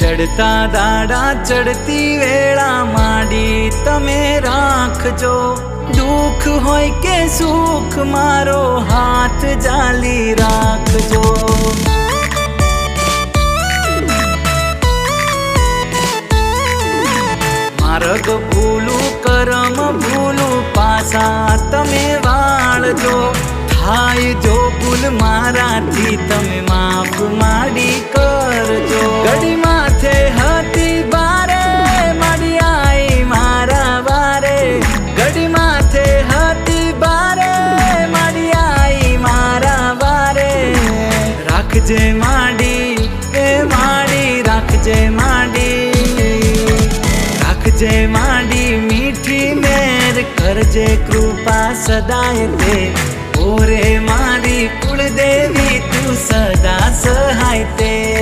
चढ़ता दाड़ा चढ़ती वेला माडी तमे राखजो। दुख होय के सुख मारो हाथ जाली राखजो। मार्ग भूलू करम भूलू पासा तमे वाळजो। थाय जो भूल माराथी तमे माफ माडी करजो। घड़ी माथे हती बारे माडी आई मारा बारे। घड़ी माथे हती बारे माडी आई मारा बारे। राखजे माडी ए माडी राखजे माडी। राखजे माडी मीठी मेर करजे कृपा सदाय ते। ओरे मारी कुलदेवी तू सदा सहाय ते।